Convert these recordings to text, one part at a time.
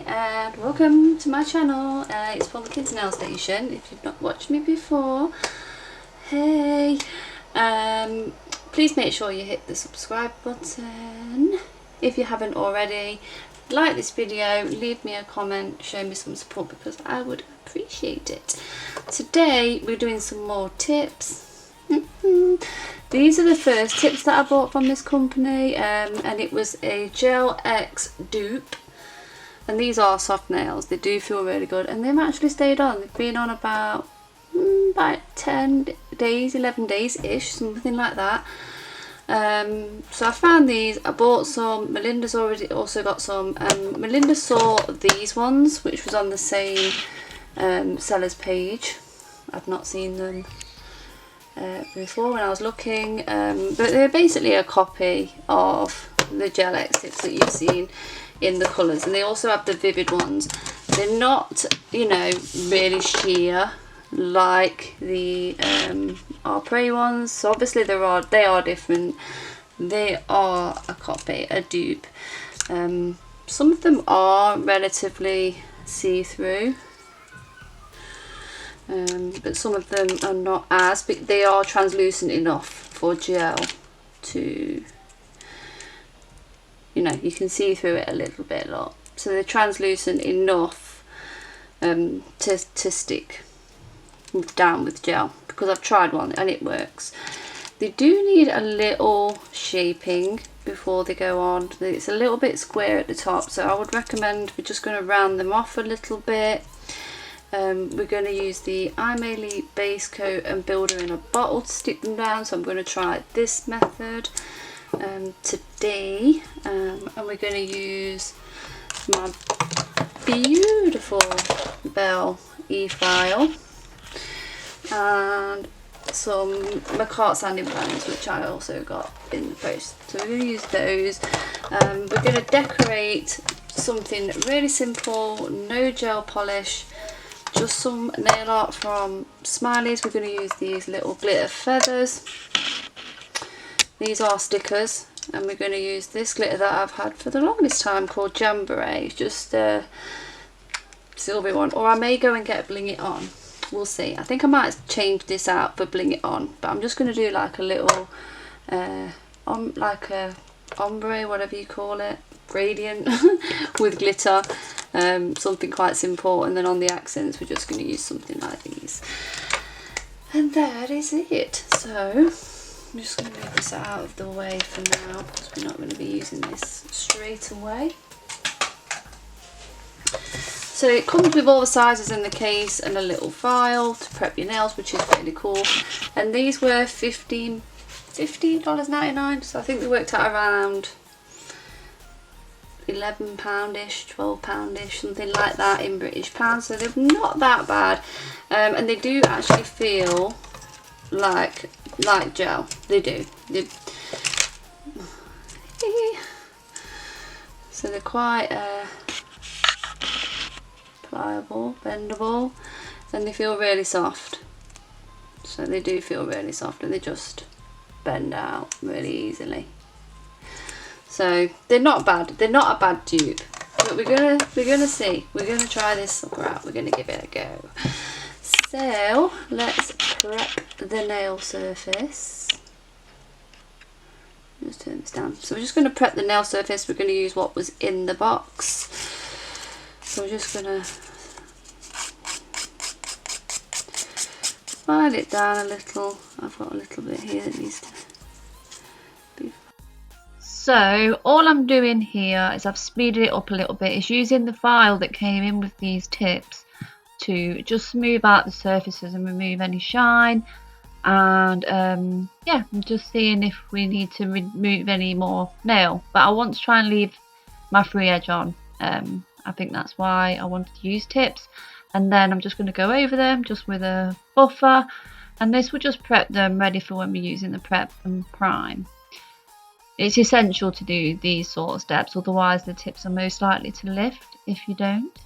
and welcome to my channel. It's Pumpkin's Nail Station. If you've not watched me before, hey, please make sure you hit the subscribe button if you haven't already. Like this video, leave me a comment, show me some support because I would appreciate it. Today we're doing some more tips. These are the first tips that I bought from this company, and it was a Gel X dupe, and these are soft nails. They do feel really good, and they've actually stayed on. They've been on about 10 days, 11 days ish, something like that. So I found these. I bought some. Melinda's already also got some. Melinda saw these ones, which was on the same seller's page. I've not seen them before when I was looking, but they're basically a copy of the Gel X tips that you've seen in the colours, and they also have the vivid ones. They're not, you know, really sheer like the Prey ones, so obviously they are different. They are a copy, a dupe. Some of them are relatively see-through, but some of them are not as, but they are translucent enough for gel to, you know, you can see through it a little bit, so they're translucent enough to stick down with gel, because I've tried one and it works. They do need a little shaping before they go on. It's a little bit square at the top, so I would recommend we're just going to round them off a little bit. We're going to use the Aimeili base coat and builder in a bottle to stick them down, so I'm going to try this method today, and we're going to use my beautiful Bell e-file and some McCart sanding pans, which I also got in the post, so we're going to use those. We're going to decorate something really simple, no gel polish, just some nail art from Smileys. We're going to use these little glitter feathers. These are stickers, and we're going to use this glitter that I've had for the longest time called Jamboree. It's just a silvery one, or I may go and get a Bling It On. We'll see. I think I might change this out for Bling It On, but I'm just going to do like a little like a ombre, whatever you call it, gradient with glitter. Something quite simple, and then on the accents we're just going to use something like these, and that is it. So I'm just going to move this out of the way for now, because we're not going to be using this straight away. So it comes with all the sizes in the case and a little file to prep your nails, which is really cool. And these were $15.99, so I think they worked out around £11-ish, £12-ish, something like that in British pounds. So they're not that bad, and they do actually feel like gel. They do. So they're quite pliable, bendable, and they feel really soft. So they do feel really soft, and they just bend out really easily. So they're not bad. They're not a bad dupe, but we're gonna see. We're gonna try this sucker out. We're gonna give it a go. So let's prep the nail surface. Just turn this down. So we're just gonna prep the nail surface. We're gonna use what was in the box. So we're just gonna file it down a little. I've got a little bit here that needs to be. So all I'm doing here is I've speeded it up a little bit. It's using the file that came in with these tips to just smooth out the surfaces and remove any shine. And yeah, I'm just seeing if we need to remove any more nail. But I want to try and leave my free edge on. I think that's why I wanted to use tips. And then I'm just going to go over them just with a buffer. And this will just prep them ready for when we're using the prep and prime. It's essential to do these sort of steps, otherwise the tips are most likely to lift if you don't.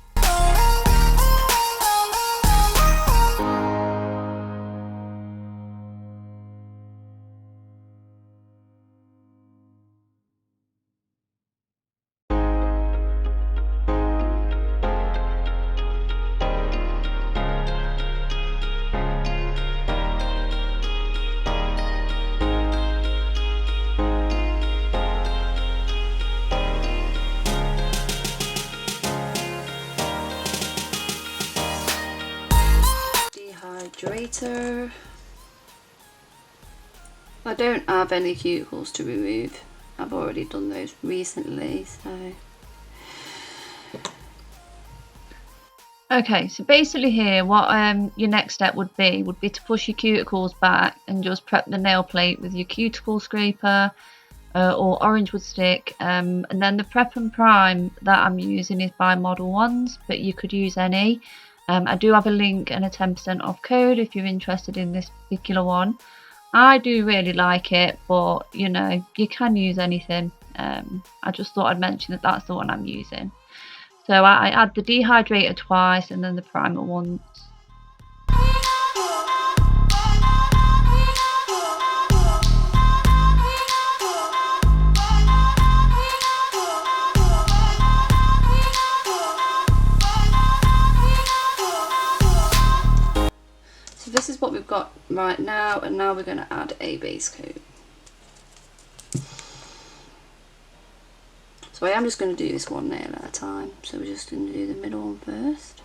Dehydrator. I don't have any cuticles to remove. I've already done those recently, so. Okay, so basically here, what your next step would be to push your cuticles back and just prep the nail plate with your cuticle scraper or orange wood stick. And then the prep and prime that I'm using is by Model Ones, but you could use any. I do have a link and a 10% off code if you're interested in this particular one. I do really like it, but you know, you can use anything. I just thought I'd mention that that's the one I'm using. So I add the dehydrator twice and then the primer once. So this is what we've got right now, and now we're going to add a base coat. So I am just going to do this one nail at a time. So we're just going to do the middle one first.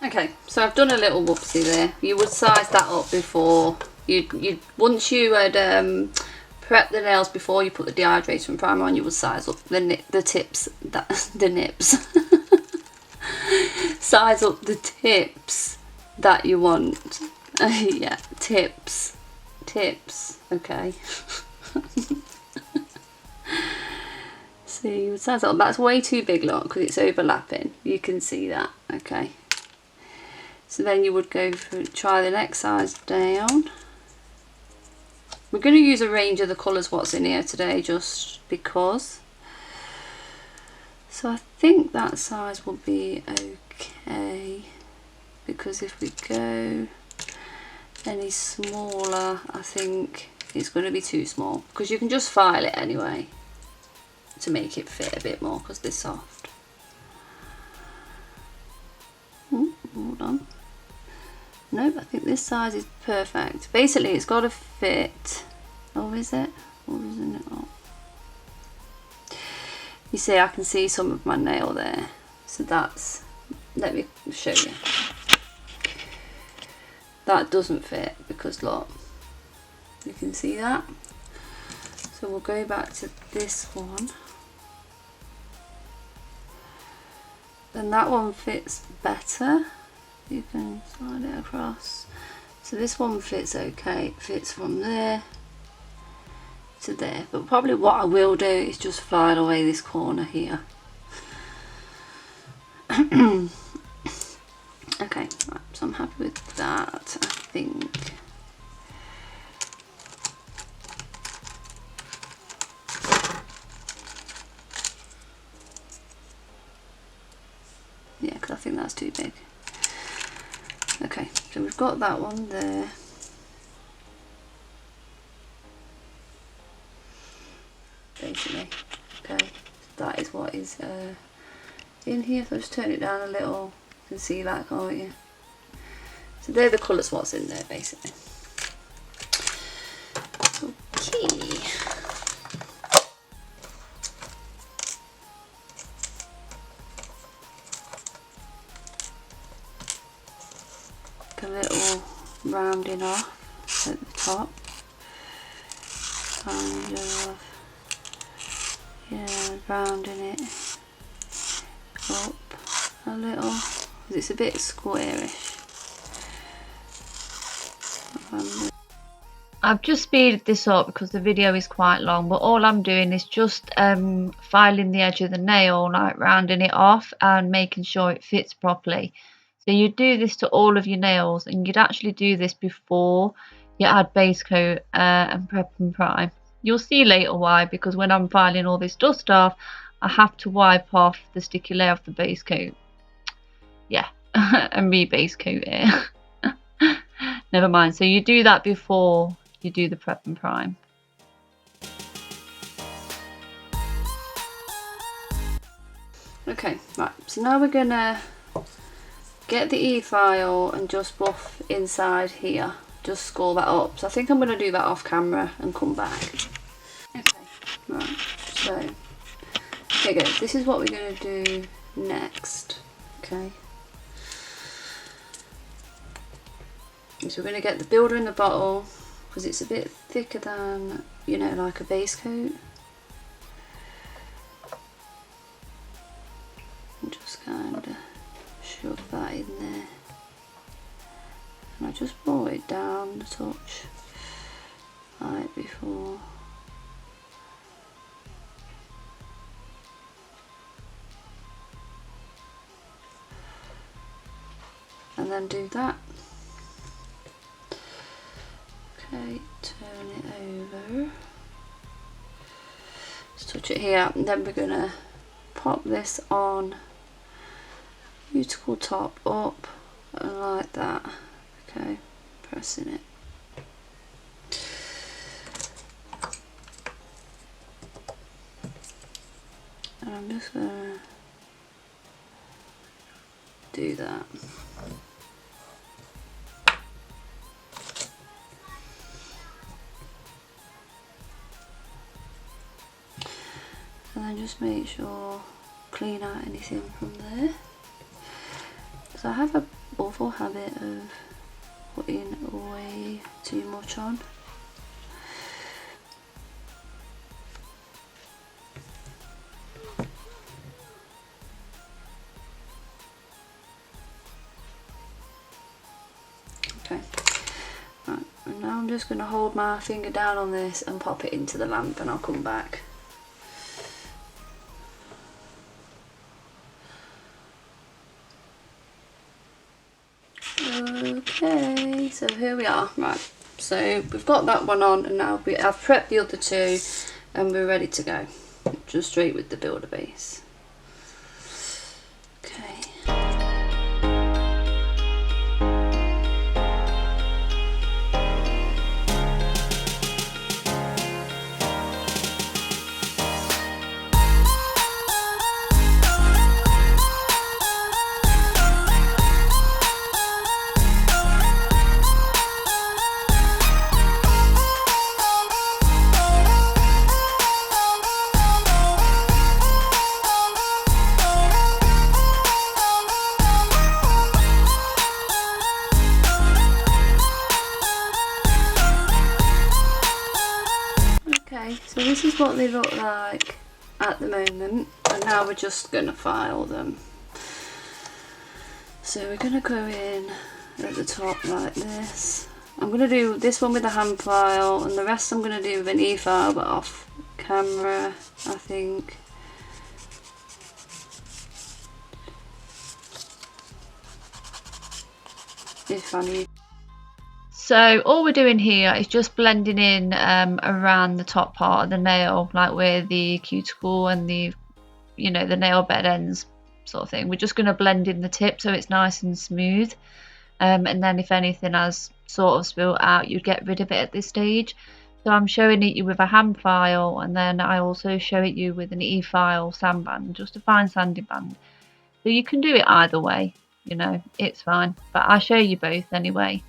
Okay, so I've done a little whoopsie there. You would size that up before you once you had prepped the nails before you put the dehydrator and primer on. You would size up the tips, the nips. Size up the tips that you want. Yeah, tips. Okay. See, you would size up. That's way too big, look, because it's overlapping. You can see that. Okay. So then you would go for try the next size down. We're going to use a range of the colours what's in here today, just because. So I think that size will be okay, because if we go any smaller, I think it's going to be too small, because you can just file it anyway to make it fit a bit more, because they're soft. Hold on. Nope, I think this size is perfect. Basically, it's got to fit. Oh, is it? Or isn't it not? You see, I can see some of my nail there. So that's, let me show you. That doesn't fit because look, you can see that. So we'll go back to this one. And that one fits better. You can slide it across. So this one fits okay. It fits from there to there. But probably what I will do is just file away this corner here. Okay, right, so I'm happy with that, I think. Yeah, because I think that's too big. Okay, so we've got that one there. Basically, okay, that is what is in here. So just turn it down a little. You can see that, can't you? So they're the colours what's in there, basically. Okay. A little rounding off at the top, kind of, yeah, rounding it up a little, because it's a bit squarish. I've just speeded this up because the video is quite long, but all I'm doing is just filing the edge of the nail, like rounding it off and making sure it fits properly. So you do this to all of your nails, and you'd actually do this before you add base coat and prep and prime. You'll see later why, because when I'm filing all this dust off, I have to wipe off the sticky layer of the base coat. Yeah, and re-base coat it. Never mind. So you do that before you do the prep and prime. Okay, right, so now we're gonna get the E-file and just buff inside here, just score that up. So I think I'm gonna do that off camera and come back. Okay, right, so here you go. This is what we're gonna do next. Okay. So we're gonna get the builder in the bottle because it's a bit thicker than, you know, like a base coat. And just kind of shove that in there. And I just brought it down a touch like before. And then do that. Okay, turn it over. Just touch it here, and then we're gonna pop this on cuticle top up and like that. Okay, pressing it. And I'm just gonna do that. And then just make sure, clean out anything from there. So I have a awful habit of putting way too much on. Okay, right, and now I'm just going to hold my finger down on this and pop it into the lamp, and I'll come back. Okay, so here we are. Right, so we've got that one on, and now I've prepped the other two and we're ready to go. Just straight with the builder base. Okay. So this is what they look like at the moment, and now we're just going to file them. So we're going to go in at the top like this. I'm going to do this one with a hand file, and the rest I'm going to do with an E-file, but off camera, I think. If I need. So all we're doing here is just blending in around the top part of the nail, like where the cuticle and the, you know, the nail bed ends sort of thing. We're just going to blend in the tip so it's nice and smooth. And then if anything has sort of spilled out, you'd get rid of it at this stage. So I'm showing it you with a hand file, and then I also show it you with an E-file sand band, just a fine sanding band. So you can do it either way, you know, it's fine. But I'll show you both anyway.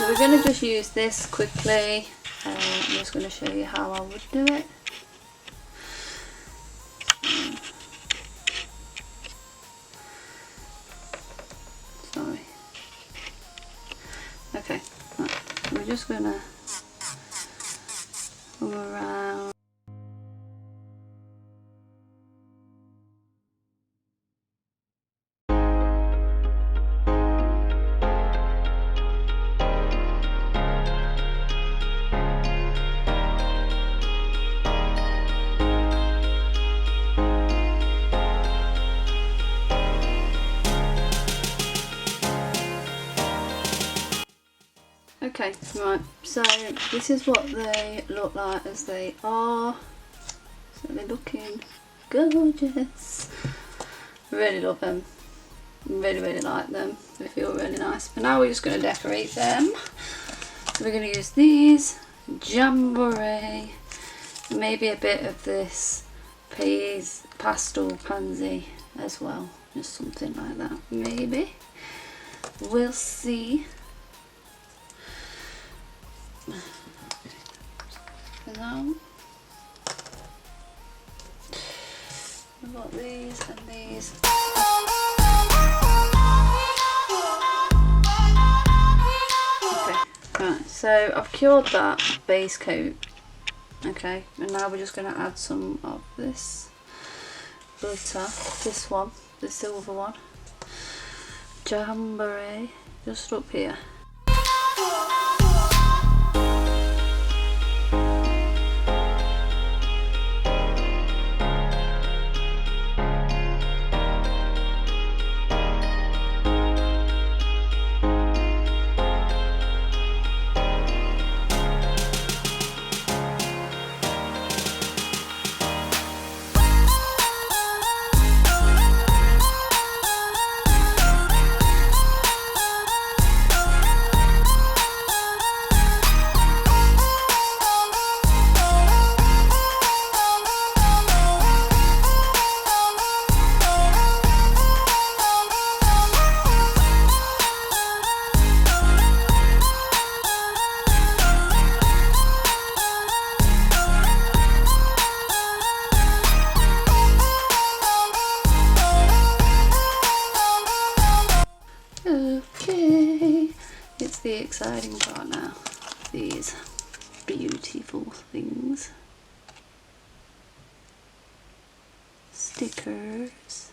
We're going to just use this quickly. I'm just going to show you how I would do it. Sorry. Okay, right. We're just going to come around. Okay, right, so this is what they look like as they are. So they're looking gorgeous. Really love them. Really like them. They feel really nice. But now we're just going to decorate them. So we're going to use these, jamboree, maybe a bit of this pastel pansy as well. Just something like that, maybe. We'll see. For now, I've got these and these. Okay, right, so I've cured that base coat. Okay, and now we're just going to add some of this glitter, this one, the silver one, jamboree, just up here. Okay, it's the exciting part now. These beautiful things. Stickers.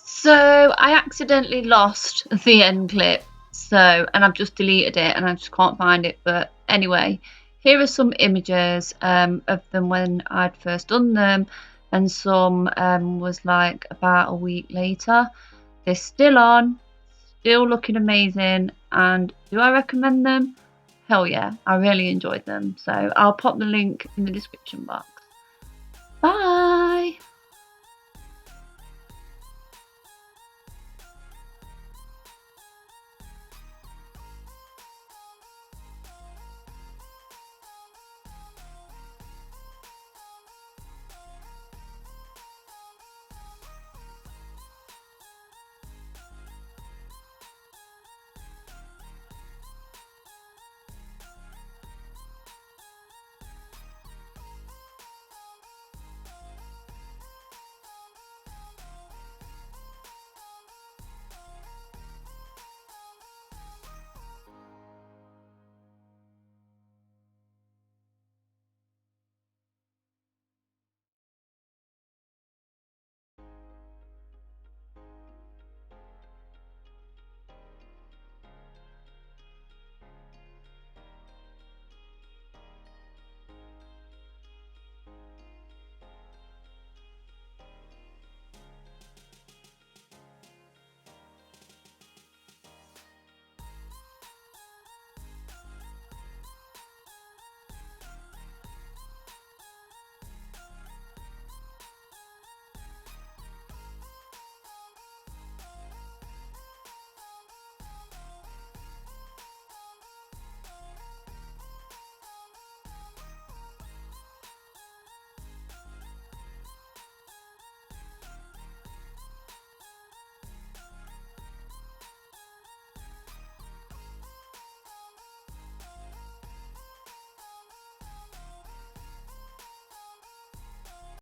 So I accidentally lost the end clip, and I've just deleted it and I just can't find it. But anyway, here are some images of them when I'd first done them, and some was like about a week later. They're still on, still looking amazing, and do I recommend them? Hell yeah, I really enjoyed them. So I'll pop the link in the description box. Bye!